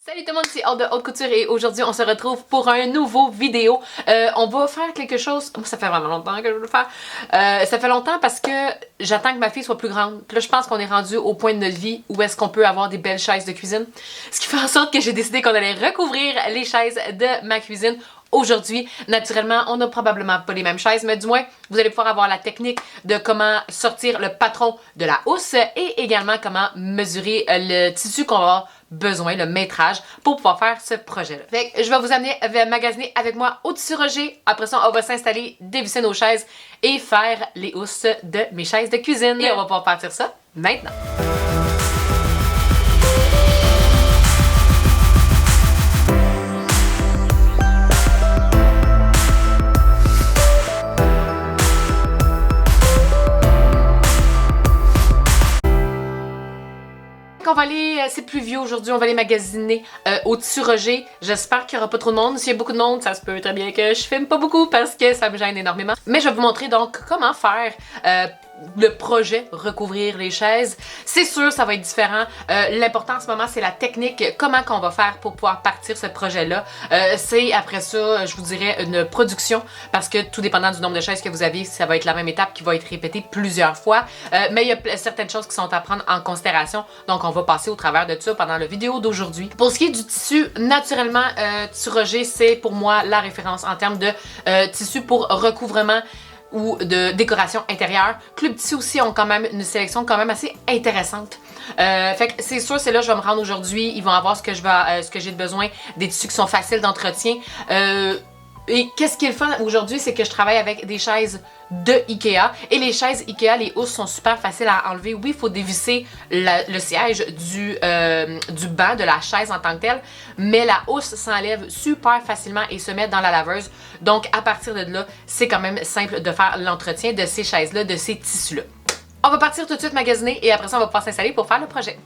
Salut tout le monde, c'est Aude de Haute Couture et aujourd'hui on se retrouve pour un nouveau vidéo. On va faire quelque chose, moi ça fait vraiment longtemps que je veux le faire. Ça fait longtemps parce que j'attends que ma fille soit plus grande. Puis là je pense qu'on est rendu au point de notre vie où est-ce qu'on peut avoir des belles chaises de cuisine. Ce qui fait en sorte que j'ai décidé qu'on allait recouvrir les chaises de ma cuisine aujourd'hui. Naturellement, on n'a probablement pas les mêmes chaises, mais du moins, vous allez pouvoir avoir la technique de comment sortir le patron de la housse et également comment mesurer le tissu qu'on va avoir besoin, le métrage, pour pouvoir faire ce projet-là. Fait que je vais vous amener magasiner avec moi au Tissu Roger. Après ça, on va s'installer, dévisser nos chaises et faire les housses de mes chaises de cuisine. Et on va pouvoir partir ça maintenant. On va aller, c'est pluvieux aujourd'hui, on va aller magasiner au Tissu Roger. J'espère qu'il n'y aura pas trop de monde. S'il y a beaucoup de monde, ça se peut très bien que je filme pas beaucoup parce que ça me gêne énormément. Mais je vais vous montrer donc comment faire le projet recouvrir les chaises. C'est sûr, ça va être différent. L'important en ce moment, c'est la technique, comment qu'on va faire pour pouvoir partir ce projet-là. C'est après ça, je vous dirais, une production parce que tout dépendant du nombre de chaises que vous avez, ça va être la même étape qui va être répétée plusieurs fois. Mais il y a certaines choses qui sont à prendre en considération. Donc, on va passer au travers de ça pendant la vidéo d'aujourd'hui. Pour ce qui est du tissu, naturellement, Tissu Roger, c'est pour moi la référence en termes de tissu pour recouvrement ou de décoration intérieure. Club Tissu aussi ont quand même une sélection quand même assez intéressante. Fait que c'est sûr, c'est là que je vais me rendre aujourd'hui. Ils vont avoir ce que j'ai de besoin, des tissus qui sont faciles d'entretien. Et qu'est-ce qui est le fun aujourd'hui, c'est que je travaille avec des chaises de Ikea. Et les chaises Ikea, les housses sont super faciles à enlever. Oui, il faut dévisser le siège du banc, de la chaise en tant que telle. Mais la housse s'enlève super facilement et se met dans la laveuse. Donc, à partir de là, c'est quand même simple de faire l'entretien de ces chaises-là, de ces tissus-là. On va partir tout de suite magasiner et après ça, on va pouvoir s'installer pour faire le projet.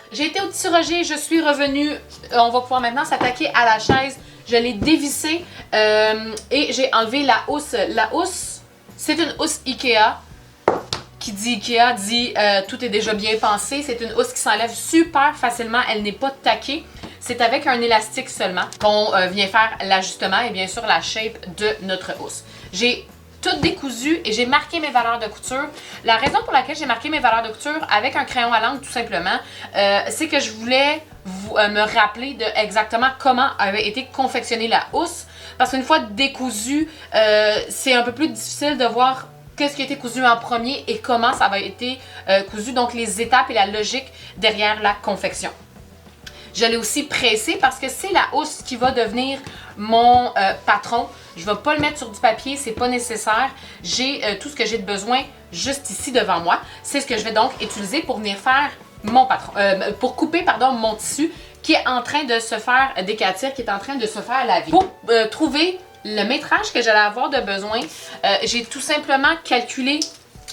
J'ai été au Tissu Roger, je suis revenue. On va pouvoir maintenant s'attaquer à la chaise. Je l'ai dévissée et j'ai enlevé la housse. La housse, c'est une housse Ikea. Qui dit Ikea dit tout est déjà bien pensé. C'est une housse qui s'enlève super facilement. Elle n'est pas taquée. C'est avec un élastique seulement qu'on vient faire l'ajustement et bien sûr la shape de notre housse. J'ai tout décousu et j'ai marqué mes valeurs de couture. La raison pour laquelle j'ai marqué mes valeurs de couture avec un crayon à l'encre tout simplement, c'est que je voulais me rappeler de exactement comment avait été confectionnée la housse. Parce qu'une fois décousu, c'est un peu plus difficile de voir qu'est-ce qui a été cousu en premier et comment ça va été cousu, donc les étapes et la logique derrière la confection. Je l'ai aussi pressé parce que c'est la housse qui va devenir mon patron. Je ne vais pas le mettre sur du papier, c'est pas nécessaire. J'ai tout ce que j'ai de besoin juste ici devant moi. C'est ce que je vais donc utiliser pour venir faire mon patron, pour couper pardon, mon tissu qui est en train de se faire décatir, qui est en train de se faire laver. Pour trouver le métrage que j'allais avoir de besoin, j'ai tout simplement calculé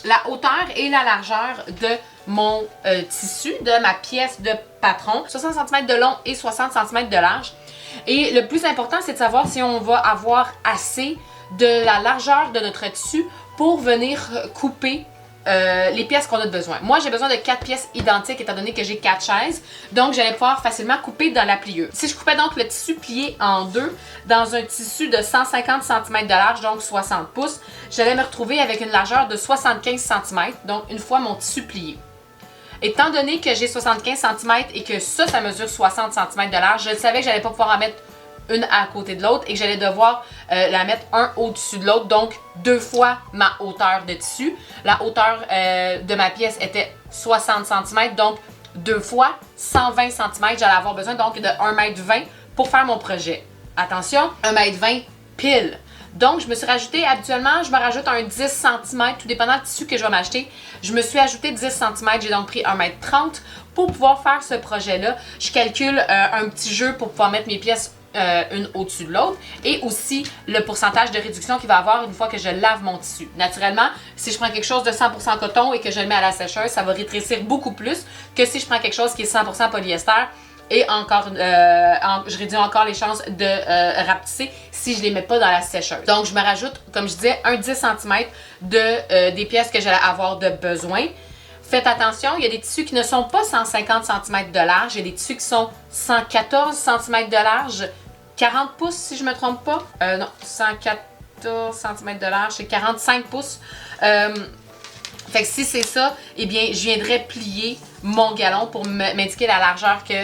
la hauteur et la largeur de mon tissu, de ma pièce de patron. 60 cm de long et 60 cm de large. Et le plus important, c'est de savoir si on va avoir assez de la largeur de notre tissu pour venir couper les pièces qu'on a besoin. Moi, j'ai besoin de 4 pièces identiques étant donné que j'ai 4 chaises. Donc, j'allais pouvoir facilement couper dans la plieuse. Si je coupais donc le tissu plié en deux dans un tissu de 150 cm de large, donc 60 pouces, j'allais me retrouver avec une largeur de 75 cm, donc une fois mon tissu plié. Étant donné que j'ai 75 cm et que ça mesure 60 cm de large, je savais que j'allais pas pouvoir en mettre une à côté de l'autre et que j'allais devoir la mettre un au-dessus de l'autre, donc 2 fois ma hauteur de tissu. La hauteur de ma pièce était 60 cm, donc 2 fois 120 cm. J'allais avoir besoin donc de 1,20 m pour faire mon projet. Attention, 1,20 m pile. Donc, je me suis rajouté, habituellement, je me rajoute un 10 cm, tout dépendant du tissu que je vais m'acheter. Je me suis ajouté 10 cm, j'ai donc pris 1,30 m pour pouvoir faire ce projet-là. Je calcule un petit jeu pour pouvoir mettre mes pièces une au-dessus de l'autre, et aussi le pourcentage de réduction qu'il va avoir une fois que je lave mon tissu. Naturellement, si je prends quelque chose de 100% coton et que je le mets à la sécheuse, ça va rétrécir beaucoup plus que si je prends quelque chose qui est 100% polyester. Et encore, je réduis encore les chances de rapetisser si je les mets pas dans la sécheuse. Donc, je me rajoute, comme je disais, un 10 cm des pièces que j'allais avoir de besoin. Faites attention, il y a des tissus qui ne sont pas 150 cm de large, il y a des tissus qui sont 114 cm de large, 40 pouces si je ne me trompe pas. Non, 114 cm de large, c'est 45 pouces. Fait que si c'est ça, eh bien, je viendrais plier mon galon pour m'indiquer la largeur que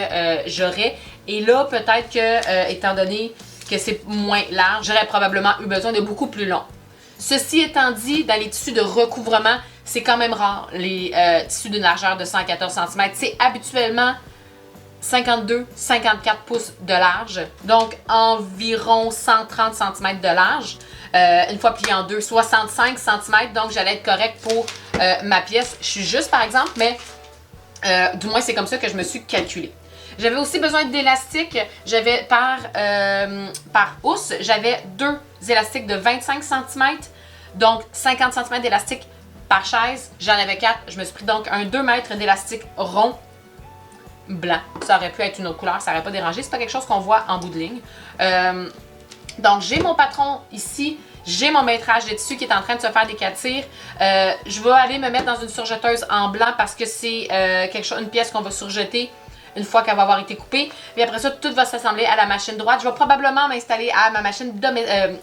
j'aurais. Et là, peut-être que, étant donné que c'est moins large, j'aurais probablement eu besoin de beaucoup plus long. Ceci étant dit, dans les tissus de recouvrement, c'est quand même rare, les tissus d'une largeur de 114 cm. C'est habituellement 52-54 pouces de large, donc environ 130 cm de large. Une fois plié en deux, 65 cm, donc j'allais être correct pour ma pièce. Je suis juste par exemple, mais du moins c'est comme ça que je me suis calculé. J'avais aussi besoin d'élastiques. J'avais par housse, j'avais 2 élastiques de 25 cm, donc 50 cm d'élastique par chaise. J'en avais 4. Je me suis pris donc un 2 mètres d'élastique rond blanc. Ça aurait pu être une autre couleur, ça n'aurait pas dérangé. C'est pas quelque chose qu'on voit en bout de ligne. Donc, j'ai mon patron ici. J'ai mon métrage de tissu qui est en train de se faire décatir. Je vais aller me mettre dans une surjeteuse en blanc parce que c'est une pièce qu'on va surjeter une fois qu'elle va avoir été coupée. Puis après ça, tout va s'assembler à la machine droite. Je vais probablement m'installer à ma machine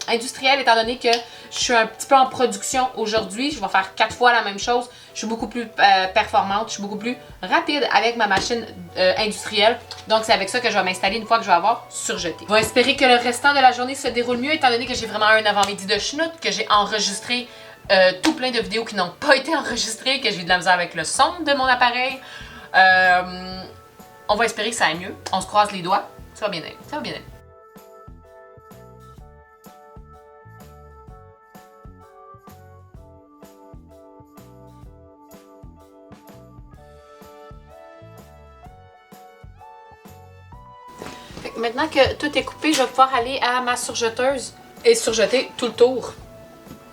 industrielle étant donné que je suis un petit peu en production aujourd'hui. Je vais faire 4 fois la même chose. Je suis beaucoup plus performante, je suis beaucoup plus rapide avec ma machine industrielle. Donc, c'est avec ça que je vais m'installer une fois que je vais avoir surjeté. Je vais espérer que le restant de la journée se déroule mieux étant donné que j'ai vraiment un avant-midi de schnout, que j'ai enregistré tout plein de vidéos qui n'ont pas été enregistrées, que j'ai de la misère avec le son de mon appareil. On va espérer que ça aille mieux. On se croise les doigts. Ça va bien aller. Ça va bien aller. Maintenant que tout est coupé, je vais pouvoir aller à ma surjeteuse et surjeter tout le tour.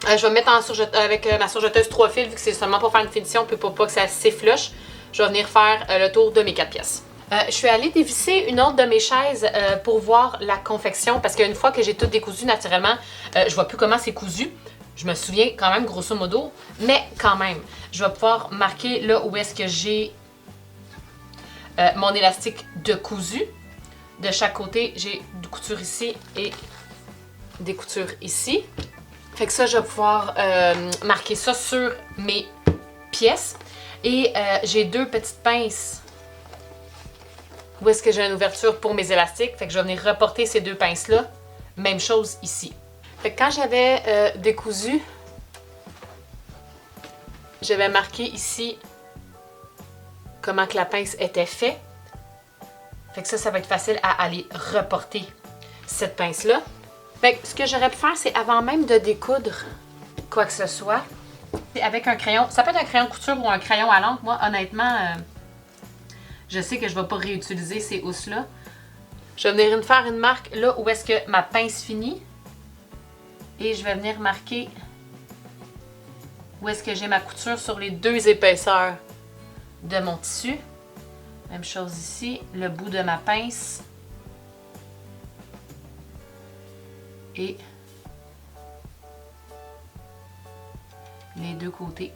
Je vais me mettre avec ma surjeteuse 3 fils, vu que c'est seulement pour faire une finition, puis pour pas que ça s'effloche. Je vais venir faire le tour de mes 4 pièces. Je suis allée dévisser une autre de mes chaises pour voir la confection, parce qu'une fois que j'ai tout décousu naturellement, je vois plus comment c'est cousu. Je me souviens quand même grosso modo, mais quand même, je vais pouvoir marquer là où est-ce que j'ai mon élastique de cousu. De chaque côté, j'ai des coutures ici et des coutures ici. Fait que ça, je vais pouvoir marquer ça sur mes pièces. Et j'ai 2 petites pinces où est-ce que j'ai une ouverture pour mes élastiques. Fait que je vais venir reporter ces 2 pinces-là. Même chose ici. Fait que quand j'avais décousu, j'avais marqué ici comment que la pince était faite. Fait que ça va être facile à aller reporter cette pince-là. Fait que ce que j'aurais pu faire, c'est avant même de découdre quoi que ce soit, avec un crayon, ça peut être un crayon couture ou un crayon à l'encre. Moi, honnêtement, je sais que je ne vais pas réutiliser ces housses-là. Je vais venir faire une marque là où est-ce que ma pince finit. Et je vais venir marquer où est-ce que j'ai ma couture sur les 2 épaisseurs de mon tissu. Même chose ici, le bout de ma pince. Et les 2 côtés.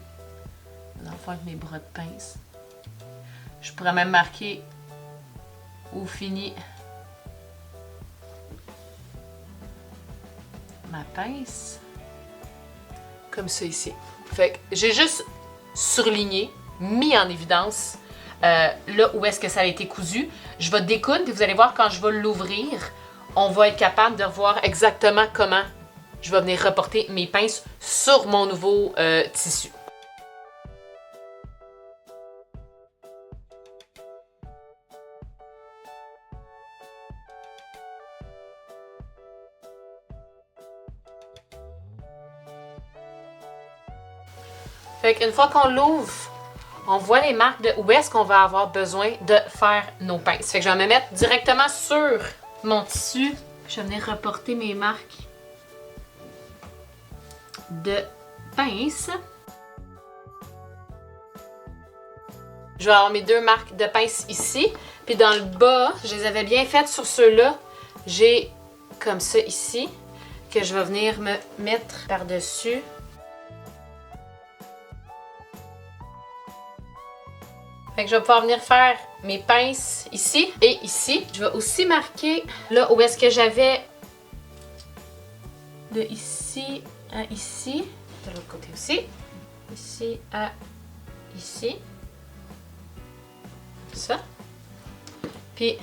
Dans le fond, avec mes bras de pince. Je pourrais même marquer où finit ma pince. Comme ça ici. Fait que j'ai juste surligné, mis en évidence là où est-ce que ça a été cousu. Je vais découdre et vous allez voir quand je vais l'ouvrir, on va être capable de voir exactement comment je vais venir reporter mes pinces sur mon nouveau tissu. Fait qu'une fois qu'on l'ouvre, on voit les marques de où est-ce qu'on va avoir besoin de faire nos pinces. Fait que je vais me mettre directement sur mon tissu. Je vais venir reporter mes marques de pinces. Je vais avoir mes 2 marques de pinces ici. Puis dans le bas, je les avais bien faites sur ceux-là. J'ai comme ça ici, que je vais venir me mettre par-dessus. Fait que je vais pouvoir venir faire mes pinces ici et ici. Je vais aussi marquer là où est-ce que j'avais de ici à ici. De l'autre côté aussi. Ici à ici. Ça. Puis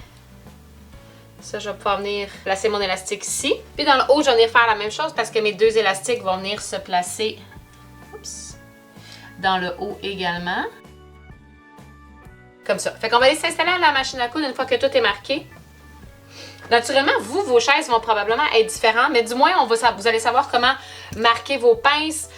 ça, je vais pouvoir venir placer mon élastique ici. Puis dans le haut, je vais venir faire la même chose parce que mes 2 élastiques vont venir se placer dans le haut également. Comme ça. Fait qu'on va aller s'installer à la machine à coudre une fois que tout est marqué. Naturellement, vos chaises vont probablement être différentes, mais du moins, vous allez savoir comment marquer vos pinces,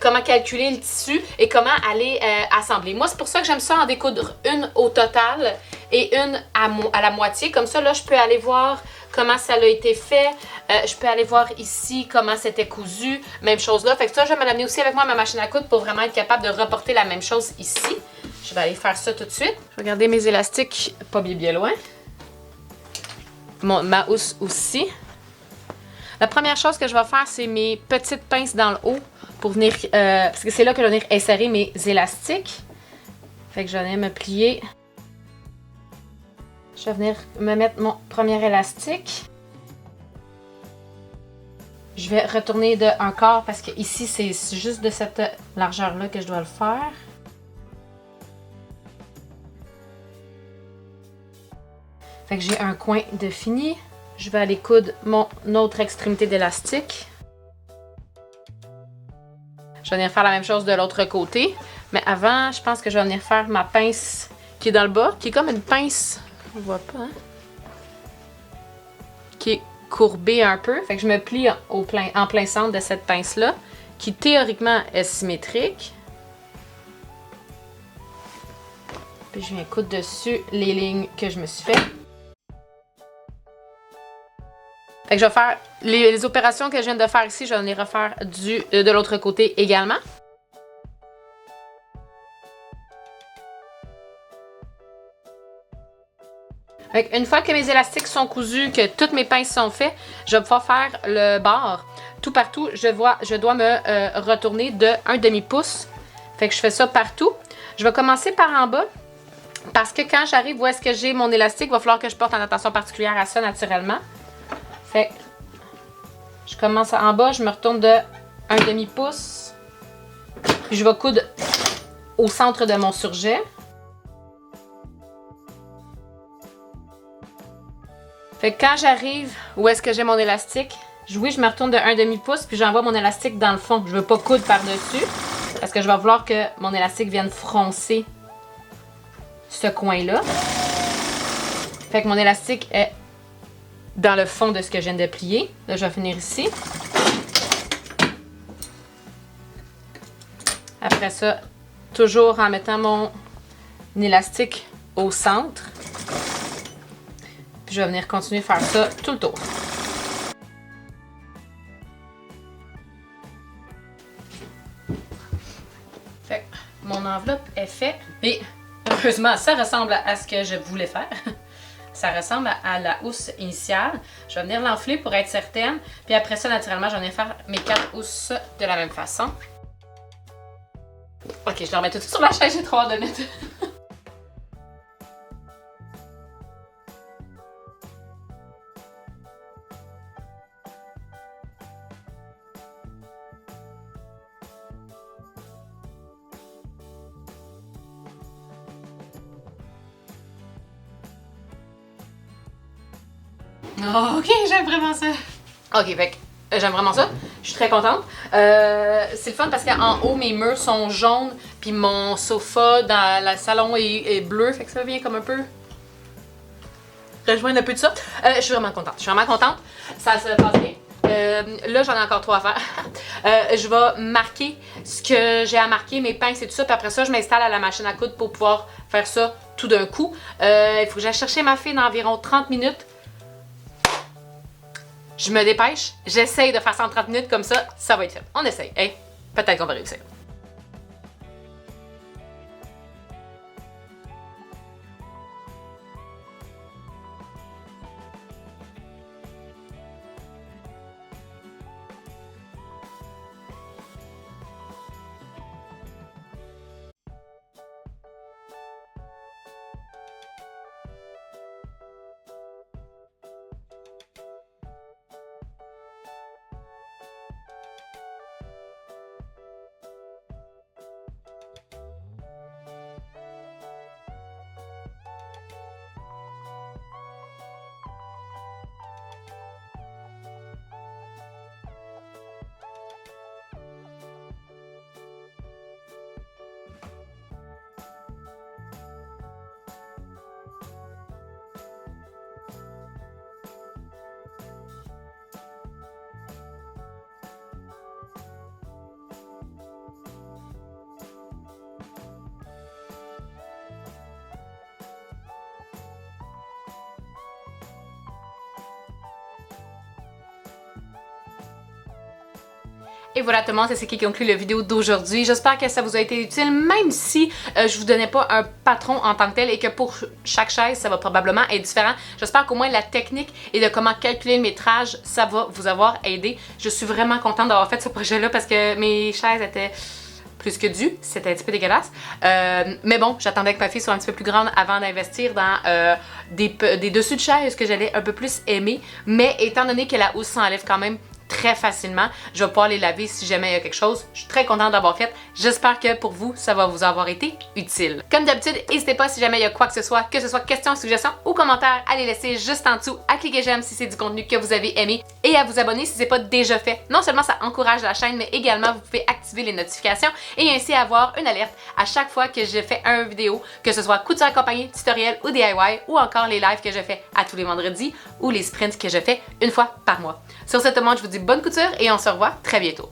comment calculer le tissu et comment aller assembler. Moi, c'est pour ça que j'aime ça en découdre une au total et une à la moitié. Comme ça, là, je peux aller voir comment ça a été fait. Je peux aller voir ici comment c'était cousu. Même chose là. Fait que ça, je vais me l'amener aussi avec moi à ma machine à coudre pour vraiment être capable de reporter la même chose ici. Je vais aller faire ça tout de suite. Je vais garder mes élastiques pas bien loin. Ma housse aussi. La première chose que je vais faire, c'est mes petites pinces dans le haut pour venir, parce que c'est là que je vais venir insérer mes élastiques. Fait que je vais venir me plier. Je vais venir me mettre mon premier élastique. Je vais retourner de un quart parce que ici, c'est juste de cette largeur-là que je dois le faire. Fait que j'ai un coin de fini. Je vais aller coudre mon autre extrémité d'élastique. Je vais venir faire la même chose de l'autre côté. Mais avant, je pense que je vais venir faire ma pince qui est dans le bas, qui est comme une pince, on voit pas, hein? Qui est courbée un peu. Fait que je me plie en plein centre de cette pince-là, qui théoriquement est symétrique. Puis je viens coudre dessus les lignes que je me suis fait. Fait que je vais faire les opérations que je viens de faire ici, je vais venir refaire de l'autre côté également. Fait que une fois que mes élastiques sont cousus, que toutes mes pinces sont faites, je vais pouvoir faire le bord. Tout partout, je dois me retourner de 1 demi-pouce. Fait que je fais ça partout. Je vais commencer par en bas. Parce que quand j'arrive où est-ce que j'ai mon élastique, il va falloir que je porte une attention particulière à ça naturellement. Fait que je commence en bas, je me retourne de 1 demi-pouce. Puis je vais coudre au centre de mon surjet. Fait que quand j'arrive où est-ce que j'ai mon élastique, oui, je me retourne de 1 demi-pouce, puis j'envoie mon élastique dans le fond. Je ne veux pas coudre par-dessus, parce que je vais vouloir que mon élastique vienne froncer ce coin-là. Fait que mon élastique est dans le fond de ce que je viens de plier. Là, je vais finir ici. Après ça, toujours en mettant mon élastique au centre. Puis je vais venir continuer à faire ça tout le tour. Fait que mon enveloppe est faite. Et heureusement, ça ressemble à ce que je voulais faire. Ça ressemble à la housse initiale. Je vais venir l'enfler pour être certaine. Puis après ça, naturellement, je vais venir faire mes 4 housses de la même façon. Ok, je le remets tout sur la chaise, j'ai trop hâte de mettre. Oh, ok, j'aime vraiment ça. Ok, fait que j'aime vraiment ça. Je suis très contente. C'est le fun parce qu'en haut, mes murs sont jaunes. Puis mon sofa dans le salon est bleu. Fait que ça vient comme un peu rejoindre un peu de ça. Je suis vraiment contente. Je suis vraiment contente. Ça se passe bien. Là, j'en ai encore 3 à faire. Je vais marquer ce que j'ai à marquer, mes pinces et tout ça. Puis après ça, je m'installe à la machine à coudre pour pouvoir faire ça tout d'un coup. Il faut que j'aille chercher ma fille dans environ 30 minutes. Je me dépêche. J'essaye de faire ça en 30 minutes comme ça. Ça va être fait. On essaye. Hey, peut-être qu'on va réussir. Et voilà tout le monde, c'est ce qui conclut la vidéo d'aujourd'hui. J'espère que ça vous a été utile, même si je vous donnais pas un patron en tant que tel et que pour chaque chaise, ça va probablement être différent. J'espère qu'au moins la technique et de comment calculer le métrage, ça va vous avoir aidé. Je suis vraiment contente d'avoir fait ce projet-là parce que mes chaises étaient plus que dû, c'était un petit peu dégueulasse. Mais bon, j'attendais que ma fille soit un petit peu plus grande avant d'investir dans des dessus de chaise que j'allais un peu plus aimer. Mais étant donné que la housse s'enlève quand même très facilement, je vais pouvoir les laver si jamais il y a quelque chose. Je suis très contente d'avoir fait. J'espère que pour vous, ça va vous avoir été utile. Comme d'habitude, n'hésitez pas si jamais il y a quoi que ce soit questions, suggestions ou commentaires, à les laisser juste en dessous, à cliquer j'aime si c'est du contenu que vous avez aimé et à vous abonner si c'est pas déjà fait. Non seulement ça encourage la chaîne, mais également vous pouvez activer les notifications et ainsi avoir une alerte à chaque fois que je fais une vidéo, que ce soit couture accompagnée, tutoriel ou DIY ou encore les lives que je fais à tous les vendredis ou les sprints que je fais une fois par mois. Sur ce, tout le monde, je vous dis bonne couture et on se revoit très bientôt.